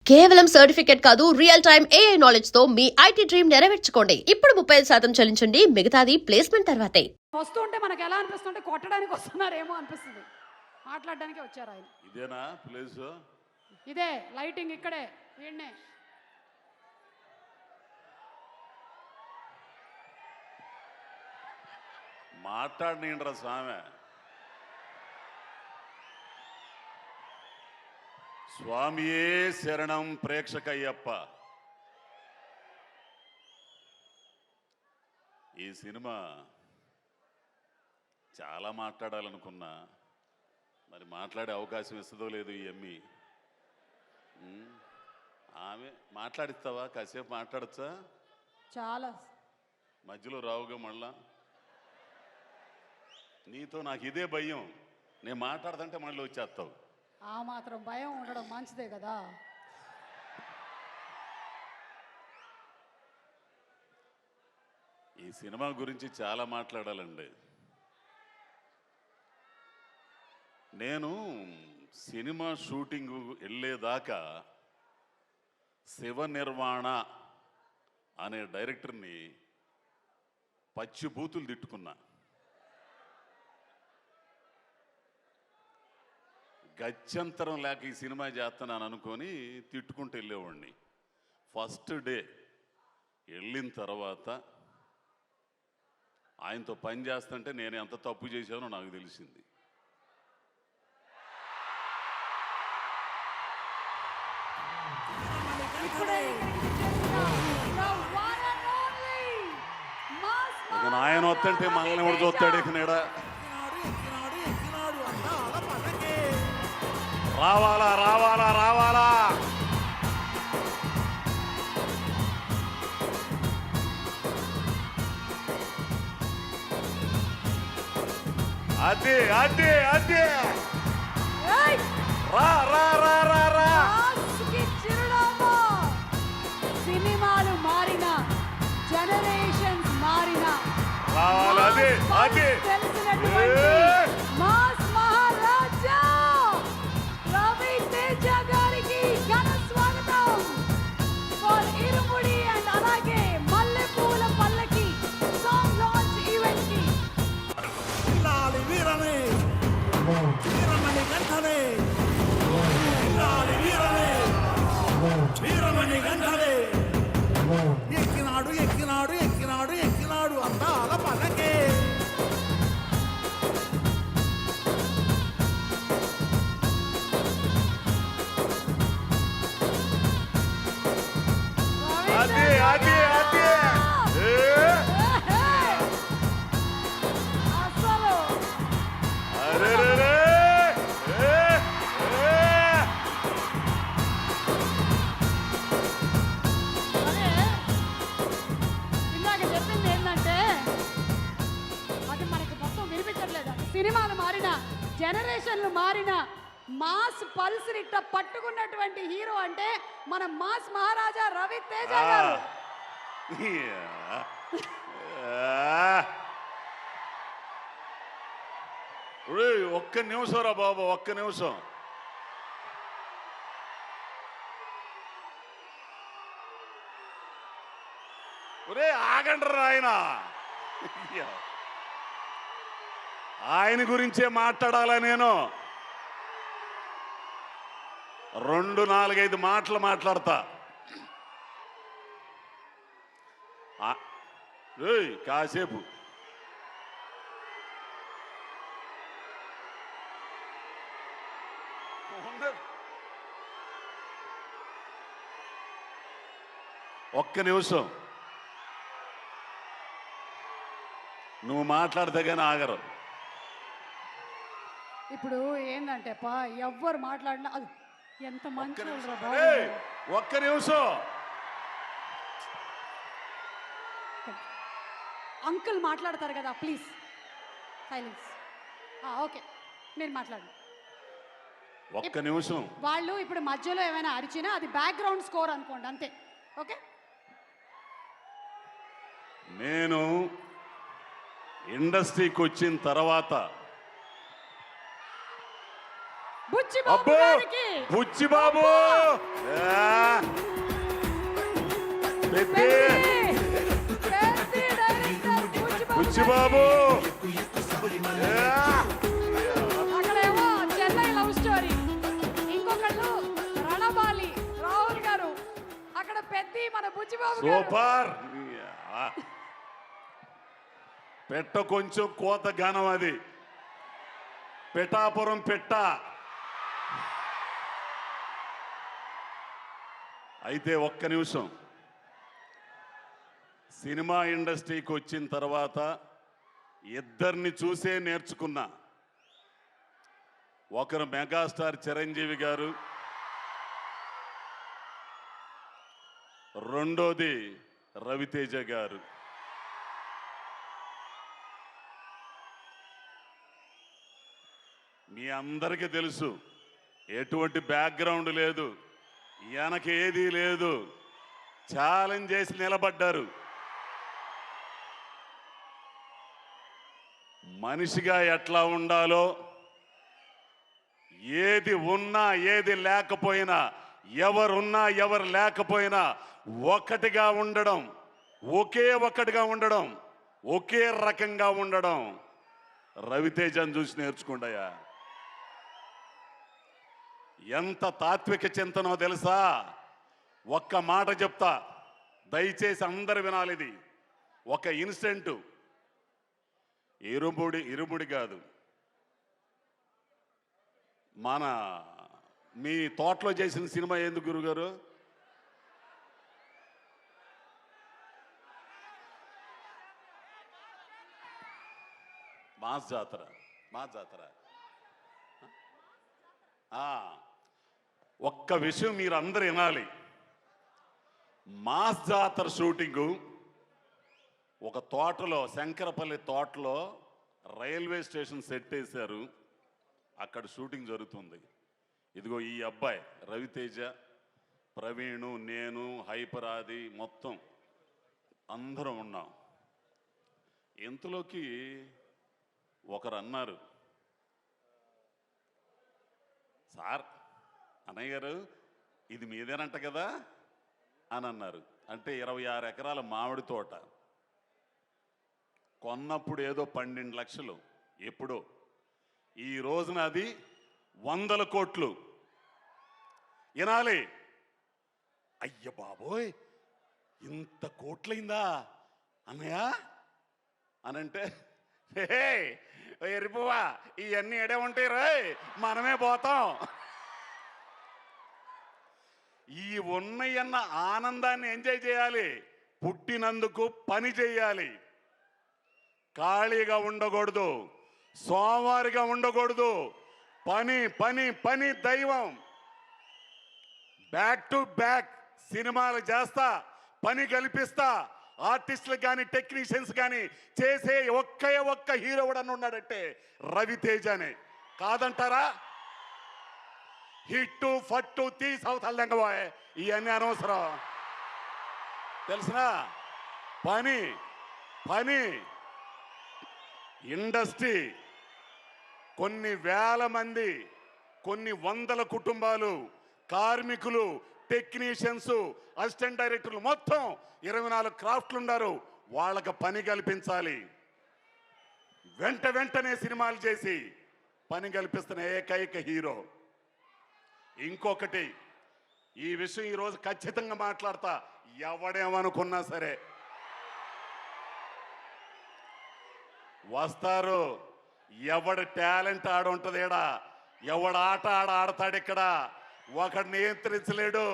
కేవలం సర్టిఫికేట్ కాదు, real time AI knowledge తో మీ IT డ్రీమ్ నెరవేర్చుకోండి. ఇప్పుడు 35% చెల్లించండి, మిగతాది ప్లేస్మెంట్ తర్వాతే. వస్తుంటే మనకు ఎలా అనిపిస్తుంటే కొట్టడానికి వస్తున్నారేమో అనిపిస్తుంది. మాట్లాడడానికి వచ్చారు ఆయన. ఇదేనా ప్లేస్? ఇదే లైటింగ్ ఇక్కడే వీణ్ణే. మాట్లాడినరా స్వామి. స్వామియే శరణం ప్రేక్షకయ్యప్ప. ఈ సినిమా చాలా మాట్లాడాలనుకున్నా, మరి మాట్లాడే అవకాశం ఇస్తుందో లేదు ఈ అమ్మి. ఆమె మాట్లాడిస్తావా? కాసేపు మాట్లాడచ్చా? చాలా మధ్యలో రావుగా మళ్ళా. నీతో నాకు ఇదే భయం, నేను మాట్లాడదంటే మళ్ళీ వచ్చేస్తావు. ఆ మాత్రం భయం ఉండడం మంచిదే కదా. ఈ సినిమా గురించి చాలా మాట్లాడాలండి. నేను సినిమా షూటింగ్ వెళ్ళేదాకా శివ నిర్వాణ అనే డైరెక్టర్ని పచ్చి బూతులు తిట్టుకున్నా. గత్యంతరం లేక ఈ సినిమా చేస్తున్నాను అనుకొని తిట్టుకుంటూ వెళ్ళేవాడిని. ఫస్ట్ డే వెళ్ళిన తర్వాత ఆయనతో పని చేస్తుంటే నేను ఎంత తప్పు చేశానో నాకు తెలిసింది. ఇక ఆయన వస్తుంటే మనల్ని ఎవడు చూస్తాడు? ఇక నేడ రావాలా రావాలా రావాలా. అదే అదే అదే రా రా రా రా రా. సినిమాలు మారిన, జనరేషన్స్ మారిన, రావాలి. అదే అదే మాస్ మహారాజా రవితేజ గారికి ఘన స్వాగతం ఫర్ ఇరుముడి అండ్ అలాగే మల్లెపూల పల్లకి సాంగ్ లాంచ్ ఈవెంట్ కి. ఇల్లాలి వీరనే వీరమణి గంటనే, ఇల్లాలి వీరనే వీరమణి గంటనే. ఎక్కినాడు ఎక్కినాడు ఎక్కినాడు ఎక్కినాడు అందాల పలకే. అదే అదే అదే అసలు అరే రే అదే ఇందాక చెప్పింది ఏంటంటే అది మనకి మొత్తం వినిపించట్లేదు. సినిమాలు మారిన, జనరేషన్లు మారిన, మాస్ పల్స్ ఇట్ట పట్టుకున్నటువంటి హీరో అంటే మన మాస్ మహారాజా రవితేజ గారు. ఒక్క నిమిషం రా బాబు, ఒక్క నిమిషం. ఒరే ఆగండ్రా. ఆయన గురించే మాట్లాడాలా నేను. 2-4-5 మాటలు మాట్లాడతా. కాసేపు ఒక్క నిమిషం నువ్వు మాట్లాడితే కానీ ఆగరు. ఇప్పుడు ఏంటంటే ఎవ్వరు మాట్లాడినా అది ఎంత మంచి ఒక్క నిమిషం. అంకుల్ మాట్లాడతారు కదా, ప్లీజ్ సైలెన్స్. ఓకే, మీరు మాట్లాడండి. ఒక్క నిమిషం. వాళ్ళు ఇప్పుడు మధ్యలో ఏమైనా అరిచినా అది బ్యాక్గ్రౌండ్ స్కోర్ అనుకోండి, అంతే. ఓకే. నేను ఇండస్ట్రీకి వచ్చిన తర్వాత బుచ్చిబాబు బుచ్చిబాబు బుచ్చిబాబు అక్కడేమో చెన్నై లవ్ స్టోరీ, ఇంకొకళ్ళు రణబాలి రాహుల్ గారు, అక్కడ పెద్ద మన బుచ్చిబాబు గారు. సూపర్. పెట్ట కొంచెం కోత గానం అది. పిఠాపురం పెట్ట. అయితే ఒక్క నిమిషం, సినిమా ఇండస్ట్రీకి వచ్చిన తర్వాత ఇద్దరిని చూసే నేర్చుకున్నా. ఒకరు మెగాస్టార్ చిరంజీవి గారు, రెండోది రవితేజ గారు. మీ అందరికీ తెలుసు, ఎటువంటి బ్యాక్గ్రౌండ్ లేదు, వెనక ఏదీ లేదు, ఛాలెంజ్ చేసి నిలబడ్డారు. మనిషిగా ఎట్లా ఉండాలో, ఏది ఉన్నా ఏది లేకపోయినా, ఎవరున్నా ఎవరు లేకపోయినా ఒకటిగా ఉండడం, ఒకే ఒక్కటిగా ఉండడం, ఒకే రకంగా ఉండడం రవితేజను చూసి నేర్చుకుంటాయా. ఎంత తాత్విక చింతనో తెలుసా. ఒక్క మాట చెప్తా, దయచేసి అందరు వినాలి. ఇది ఒక ఇన్సిడెంట్. ఇరుముడి కాదు, మన మీ తోటలో చేసిన సినిమా ఎందుకు గురుగారు? మాస్ జాతర. ఒక్క విషయం మీరు అందరు వినాలి. మాస్ జాతర షూటింగు ఒక తోటలో, శంకరపల్లి తోటలో రైల్వే స్టేషన్ సెట్ వేశారు. అక్కడ షూటింగ్ జరుగుతుంది. ఇదిగో ఈ అబ్బాయి రవితేజ, ప్రవీణు, నేను, హైపరాది మొత్తం అందరం ఉన్నాం. ఇంతలోకి ఒకరు అన్నారు, సార్, అన్నయ్య గారు ఇది మీదేనంట కదా అని అన్నారు. అంటే 26 ఎకరాల మామిడి తోట కొన్నప్పుడు ఏదో 12 లక్షలు ఎప్పుడో. ఈ రోజున అది 100 కోట్లు. వినాలి. అయ్య బాబోయ్, ఇంత కోట్లయిందా అన్నయ్య అనంటే, ఎరిపోవా ఇవన్నీ ఎడే ఉంటాయి రాయ్, మనమే పోతాం. ఈ ఉన్నయన్న ఆనందాన్ని ఎంజాయ్ చేయాలి. పుట్టినందుకు పని చేయాలి. ఖాళీగా ఉండకూడదు, సోమవారిగా ఉండకూడదు. పని పని పని దైవం. బ్యాక్ టు బ్యాక్ సినిమాలు చేస్తా, పని కల్పిస్తా. ఆర్టిస్టులు కానీ టెక్నీషియన్స్ కానీ చేసే ఒక్క హీరో కూడా ఉన్నాడంటే రవితేజనే. కాదంటారా? హిట్టు ఫట్టు తీసవుతాయి, ఇవన్నీ అనవసరం. తెలిసినా పని పని. ఇండస్ట్రీ కొన్ని వేల మంది, కొన్ని వందల కుటుంబాలు, కార్మికులు, టెక్నీషియన్స్, అసిస్టెంట్ డైరెక్టర్లు మొత్తం 24 క్రాఫ్ట్లు ఉన్నారు. వాళ్ళకి పని కల్పించాలి. వెంటనే సినిమాలు చేసి పని కల్పిస్తున్న ఏకైక హీరో. ఇంకొకటి, ఈ విషయం ఈరోజు ఖచ్చితంగా మాట్లాడతా. ఎవడేమనుకున్నా సరే వస్తారు. ఎవడి టాలెంట్ ఆడుంటది ఇక్కడ, ఎవడు ఆట ఆడతాడు ఇక్కడ, ఒకడు నియంత్రించలేడు.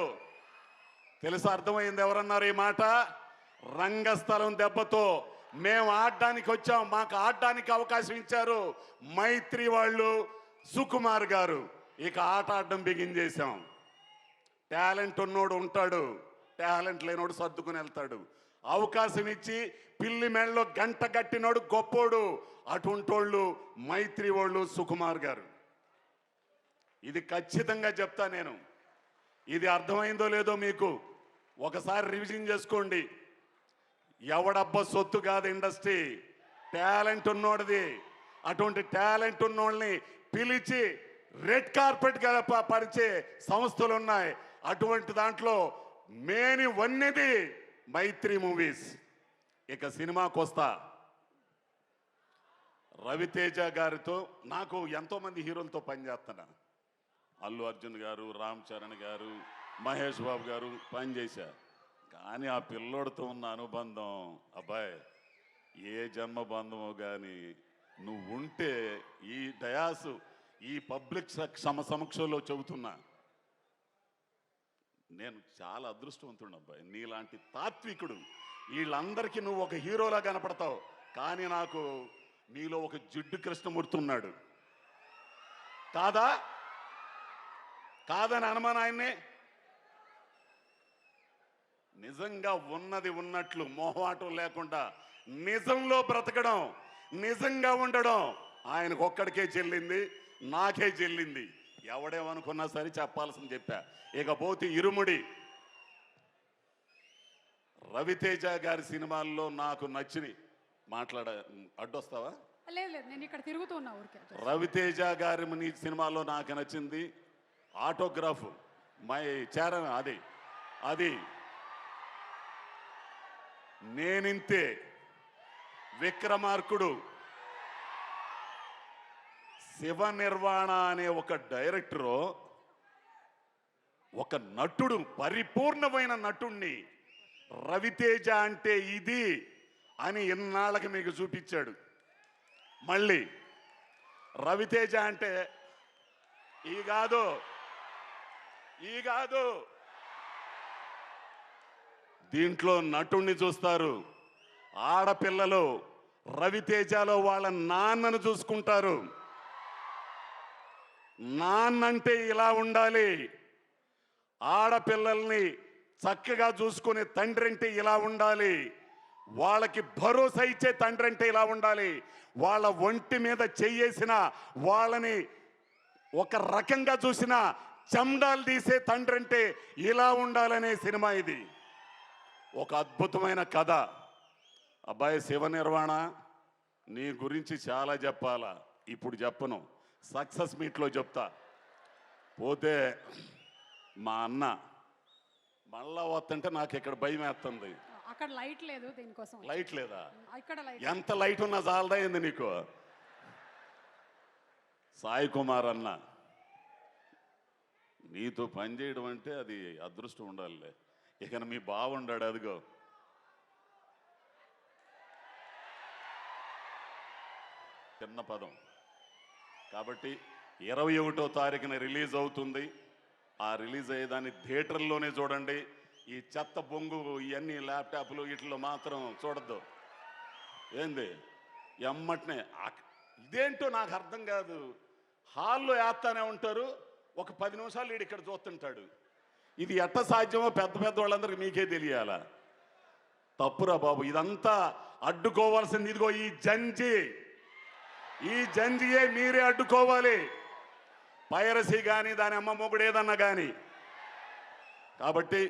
తెలుసు, అర్థమైంది. ఎవరన్నారు ఈ మాట? రంగస్థలం దెబ్బతో మేము ఆడడానికి వచ్చాం, మాకు ఆడడానికి అవకాశం ఇచ్చారు మైత్రి వాళ్ళు, సుకుమార్ గారు. ఇక ఆట ఆడడం బిగిన్ చేశాం. టాలెంట్ ఉన్నోడు ఉంటాడు, టాలెంట్ లేనోడు సర్దుకుని వెళ్తాడు. అవకాశం ఇచ్చి పిల్లి మెడలో గంట గట్టినోడు గొప్పోడు. అటుంటోళ్ళు మైత్రి వాళ్ళు, సుకుమార్ గారు. ఇది ఖచ్చితంగా చెప్తా నేను. ఇది అర్థమైందో లేదో మీకు ఒకసారి రివిజన్ చేసుకోండి. ఎవడబ్బ సొత్తు కాదు ఇండస్ట్రీ, టాలెంట్ ఉన్నోడిది. అటువంటి టాలెంట్ ఉన్నోళ్ళని పిలిచి రెడ్ కార్పెట్ పరిచే సంస్థలు ఉన్నాయి. అటువంటి దాంట్లో మేని వన్నెది మైత్రి మూవీస్. ఇక సినిమాకి వస్తా. రవితేజ గారితో నాకు ఎంతోమంది హీరోలతో పనిచేస్తున్నా. అల్లు అర్జున్ గారు, రామ్ చరణ్ గారు, మహేష్ బాబు గారు పనిచేశారు. కానీ ఆ పిల్లోడితో ఉన్న అనుబంధం అబ్బాయి ఏ జన్మ బంధమో కానీ నువ్వు ఉంటే ఈ డయాసు ఈ పబ్లిక్ సమక్షంలో చెబుతున్నా, నేను చాలా అదృష్టవంతుడు అబ్బాయి. నీలాంటి తాత్వికుడు వీళ్ళందరికీ నువ్వు ఒక హీరోలా కనపడతావు. కానీ నాకు నీలో ఒక జిడ్డు కృష్ణమూర్తి ఉన్నాడు. కాదని అనుమానం ఆయన్నే. నిజంగా ఉన్నది ఉన్నట్లు మొహమాటం లేకుండా నిజంలో బ్రతకడం, నిజంగా ఉండడం ఆయనకు ఒక్కడికే చెల్లింది, నాకే చెల్లింది. ఎవడేమనుకున్నా సరే చెప్పాల్సింది చెప్పా. ఇకపోతే ఇరుముడి రవితేజ గారి సినిమాల్లో నాకు నచ్చిని అడ్డొస్తావా? లేదు నేను ఇక్కడ తిరుగుతూ ఉన్నా ఊరికే. రవితేజ గారి సినిమాలో నాకు నచ్చింది ఆటోగ్రాఫ్ మై చరణ్, అది నేనింతే, విక్రమార్కుడు, శివ నిర్వాణ అనే ఒక డైరెక్టరు ఒక నటుడు, పరిపూర్ణమైన నటుణ్ణి రవితేజ అంటే ఇది అని ఇన్నాళ్ళకి మీకు చూపించాడు. మళ్ళీ రవితేజ అంటే ఈ కాదు దీంట్లో నటుణ్ణి చూస్తారు. ఆడపిల్లలు రవితేజలో వాళ్ళ నాన్నను చూసుకుంటారు. నాన్నంటే ఇలా ఉండాలి, ఆడపిల్లల్ని చక్కగా చూసుకునే తండ్రి అంటే ఇలా ఉండాలి, వాళ్ళకి భరోసా ఇచ్చే తండ్రి అంటే ఇలా ఉండాలి, వాళ్ళ ఒంటి మీద చెయ్యేసిన వాళ్ళని ఒక రకంగా చూసిన చెండాలు తీసే తండ్రి అంటే ఇలా ఉండాలనే సినిమా ఇది. ఒక అద్భుతమైన కథ. అబ్బాయి శివ నిర్వాణ, నీ గురించి చాలా చెప్పాలా, ఇప్పుడు చెప్పను, సక్సెస్ మీట్లో చెప్తా. పోతే మా అన్న మళ్ళా వస్తుంటే నాకు ఇక్కడ భయం వేస్తుంది. అక్కడ లైట్ లేదు, దీనికోసం లైట్ లేదా? ఇక్కడ లైట్ ఎంత లైట్ ఉన్నా చాలదా ఏంది నీకు? సాయి కుమార్ అన్న, నీతో పనిచేయడం అంటే అది అదృష్టం ఉండాలిలే. ఇక మీ బావుండాడు, అదిగో చిన్న పదం కాబట్టి 21వ తారీఖున రిలీజ్ అవుతుంది. ఆ రిలీజ్ అయ్యేదాన్ని థియేటర్లోనే చూడండి. ఈ చెత్త బొంగు ఇవన్నీ ల్యాప్టాప్లు వీటిలో మాత్రం చూడద్దు. ఏంది ఎమ్మటనే ఇదేంటో నాకు అర్థం కాదు. హాల్లో వేస్తానే ఉంటారు, ఒక 10 నిమిషాలు వీడు ఇక్కడ చూస్తుంటాడు. ఇది ఎట్ట సాధ్యమో పెద్ద పెద్ద వాళ్ళందరికీ మీకే తెలియాలా? తప్పురా బాబు, ఇదంతా అడ్డుకోవాల్సింది ఇదిగో ఈ జంజియే మీరే అడ్డుకోవాలి. పైరసీ కానీ దాని అమ్మ మొగుడు ఏదన్నా కానీ. కాబట్టి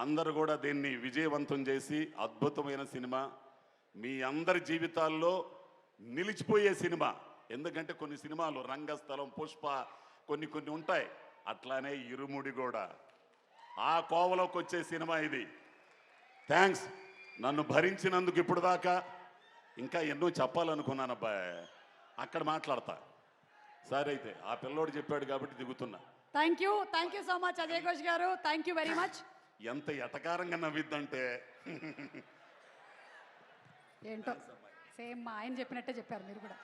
అందరూ కూడా దీన్ని విజయవంతం చేసి అద్భుతమైన సినిమా మీ అందరి జీవితాల్లో నిలిచిపోయే సినిమా. ఎందుకంటే కొన్ని సినిమాలు రంగస్థలం, పుష్ప కొన్ని ఉంటాయి, అట్లానే ఇరుముడి కూడా ఆ కోవలోకి వచ్చే సినిమా ఇది. థ్యాంక్స్ నన్ను భరించినందుకు. ఇప్పుడు దాకా ఇంకా ఎన్నో చెప్పాలనుకున్నాను అబ్బాయి, అక్కడ మాట్లాడతా. సరే అయితే ఆ పిల్లోడు చెప్పాడు కాబట్టి దిగుతున్నా. Thank you so much Ajay Ghosh గారు, థ్యాంక్ యూ వెరీ మచ్. ఎంత ఎటకారంగా నవ్విద్దంటే ఏంటో సేమ్ మా ఆయన చెప్పినట్టే చెప్పారు మీరు కూడా.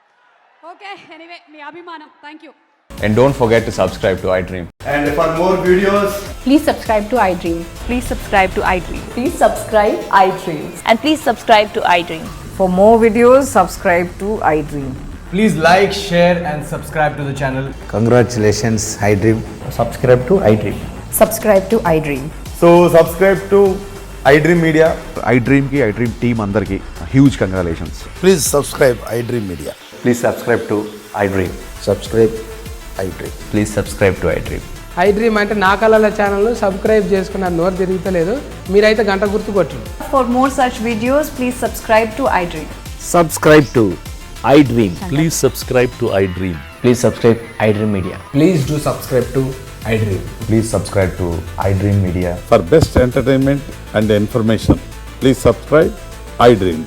ఓకే, ఎనీవే మీ అభిమానం, thank you. And don't forget to subscribe to iDream. And for more videos, Please subscribe to iDream. Please subscribe to iDream. Please subscribe iDream. And please subscribe to iDream. For more videos, subscribe to iDream. please like, share and subscribe to the channel. Congratulations, iDream. Subscribe to iDream. Subscribe to iDream. So subscribe to iDream Media. iDream ki iDream team andarki huge congratulations. Please subscribe iDream Media. Please subscribe to iDream. Subscribe iDream. Please subscribe to iDream. iDream అంటే నా కళల channel subscribe చేసుకున్న నోరు తిరుగుతలేదు, మీరైతే గంట గుర్తు కొట్టండి. For more such videos, please subscribe to iDream. Subscribe to iDream. Please subscribe to iDream. Please subscribe iDream Media. Please do subscribe to iDream. Please subscribe to iDream Media. For best entertainment and information, please subscribe iDream.